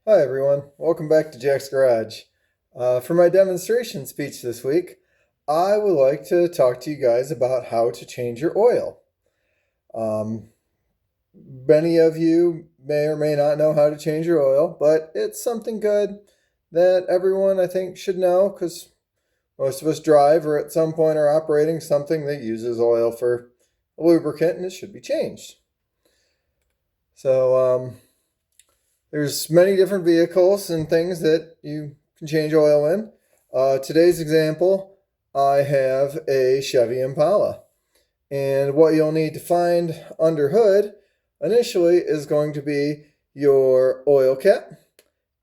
Hi everyone, welcome back to Jack's Garage. For my demonstration speech this week, I would like to talk to you guys about how to change your oil. Um, Many of you may or may not know how to change your oil, but it's something good that everyone I think should know because most of us drive or at some point are operating something that uses oil for a lubricant and it should be changed. So, there's many different vehicles and things that you can change oil in. Today's example, I have a Chevy Impala. And what you'll need to find under hood initially is going to be your oil cap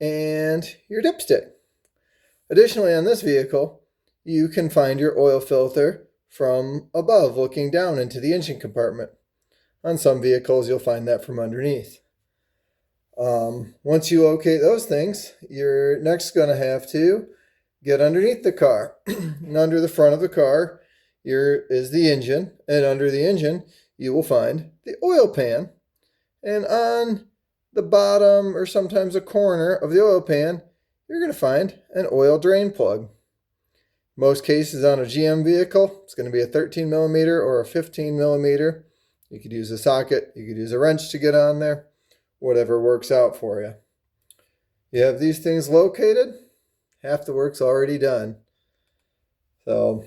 and your dipstick. Additionally, on this vehicle, you can find your oil filter from above looking down into the engine compartment. On some vehicles, you'll find that from underneath. Once you locate those things, you're next going to have to get underneath the car. And under the front of the car here is the engine, and under the engine you will find the oil pan. And on the bottom or sometimes a corner of the oil pan, you're going to find an oil drain plug. Most cases on a GM vehicle, it's going to be a 13 millimeter or a 15 millimeter. You could use a socket, you could use a wrench to get on there, whatever works out for you. You have these things located, half the work's already done. So,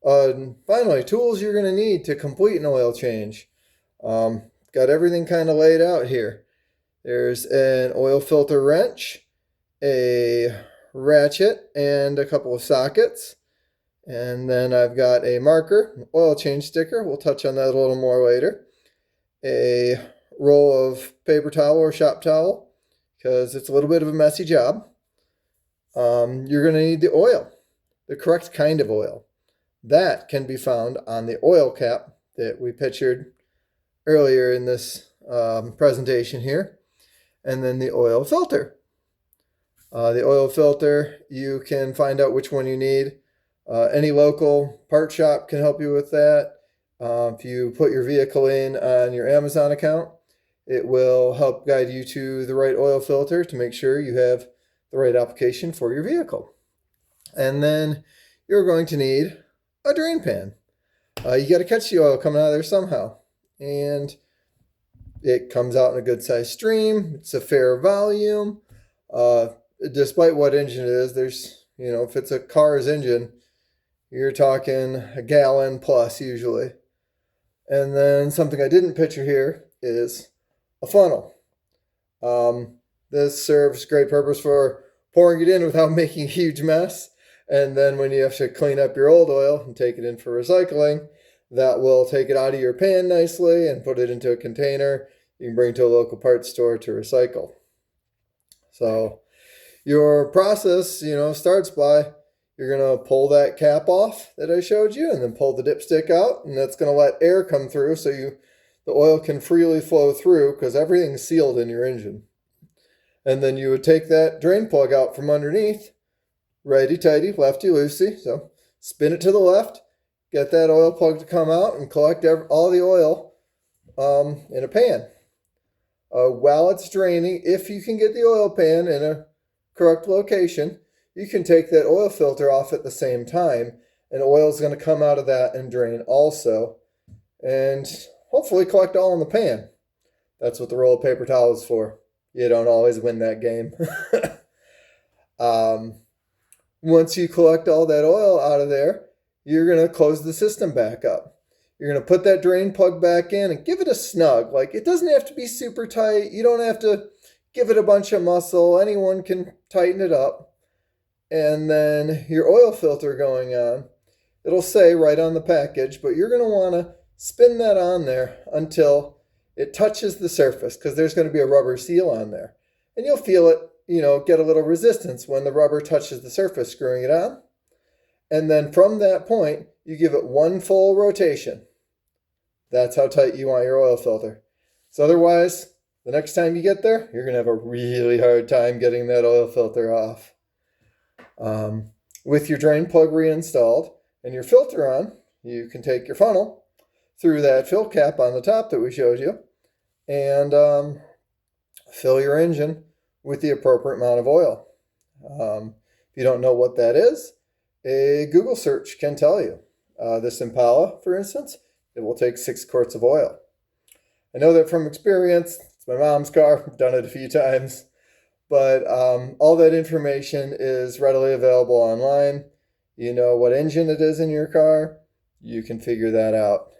finally, tools you're going to need to complete an oil change. Got everything kind of laid out here. There's an oil filter wrench, a ratchet, and a couple of sockets. And then I've got a marker, an oil change sticker. We'll touch on that a little more later. A roll of paper towel or shop towel, because it's a little bit of a messy job. You're going to need the oil, the correct kind of oil. That can be found on the oil cap that we pictured earlier in this presentation here. And then the oil filter. The oil filter, you can find out which one you need. Any local part shop can help you with that. If you put your vehicle in on your Amazon account, it will help guide you to the right oil filter to make sure you have the right application for your vehicle. And then you're going to need a drain pan. You got to catch the oil coming out of there somehow. And it comes out in a good sized stream. It's a fair volume. Despite what engine it is, there's, if it's a car's engine, you're talking a gallon plus usually. And then something I didn't picture here is a funnel. This serves great purpose for pouring it in without making a huge mess. And then when you have to clean up your old oil and take it in for recycling, that will take it out of your pan nicely and put it into a container you can bring to a local parts store to recycle. So your process, starts by you're going to pull that cap off that I showed you and then pull the dipstick out, and that's going to let air come through so the oil can freely flow through because everything's sealed in your engine. And then you would take that drain plug out from underneath, righty-tighty, lefty-loosey. So spin it to the left, get that oil plug to come out and collect all the oil in a pan. While it's draining, if you can get the oil pan in a correct location, you can take that oil filter off at the same time, and oil is going to come out of that and drain also, and hopefully collect all in the pan. That's what the roll of paper towel is for. You don't always win that game. Once you collect all that oil out of there, you're going to close the system back up. You're going to put that drain plug back in and give it a snug. Like, it doesn't have to be super tight. You don't have to give it a bunch of muscle. Anyone can tighten it up. And then your oil filter going on. It'll say right on the package, but you're going to want to spin that on there until it touches the surface, because there's going to be a rubber seal on there. And you'll feel it, get a little resistance when the rubber touches the surface, screwing it on. And then from that point, you give it one full rotation. That's how tight you want your oil filter. So otherwise, the next time you get there, you're going to have a really hard time getting that oil filter off. With your drain plug reinstalled and your filter on, you can take your funnel through that fill cap on the top that we showed you and fill your engine with the appropriate amount of oil. If you don't know what that is, a Google search can tell you. This Impala, for instance, it will take 6 quarts of oil. I know that from experience. It's my mom's car. I've done it a few times. But all that information is readily available online. You know what engine it is in your car. You can figure that out.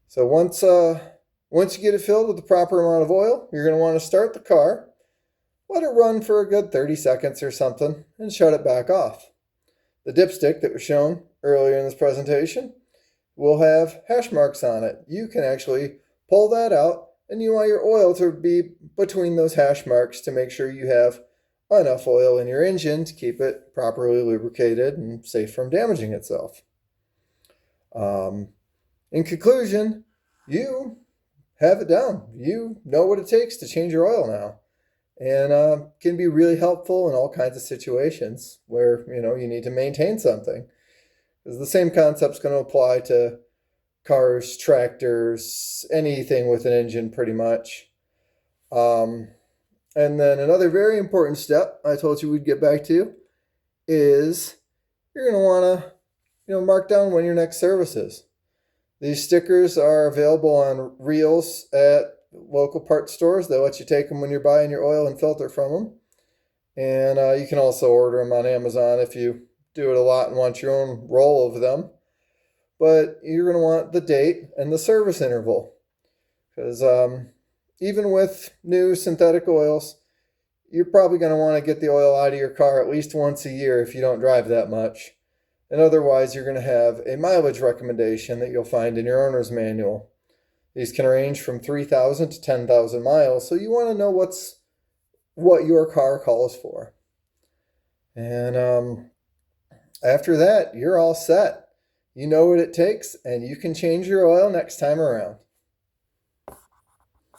So once you get it filled with the proper amount of oil, you're going to want to start the car, let it run for a good 30 seconds or something, and shut it back off. The dipstick that was shown earlier in this presentation will have hash marks on it. You can actually pull that out, and you want your oil to be between those hash marks to make sure you have enough oil in your engine to keep it properly lubricated and safe from damaging itself. In conclusion, you have it down. You know what it takes to change your oil now, and can be really helpful in all kinds of situations where you need to maintain something. Because the same concept's going to apply to cars, tractors, anything with an engine, pretty much. And then another very important step I told you we'd get back to is you're going to want to mark down when your next service is. These stickers are available on reels at local parts stores. They let you take them when you're buying your oil and filter from them. And you can also order them on Amazon if you do it a lot and want your own roll of them. But you're going to want the date and the service interval. Because even with new synthetic oils, you're probably going to want to get the oil out of your car at least once a year if you don't drive that much. And otherwise, you're going to have a mileage recommendation that you'll find in your owner's manual. These can range from 3,000 to 10,000 miles, so you want to know what your car calls for. And after that, you're all set. You know what it takes, and you can change your oil next time around.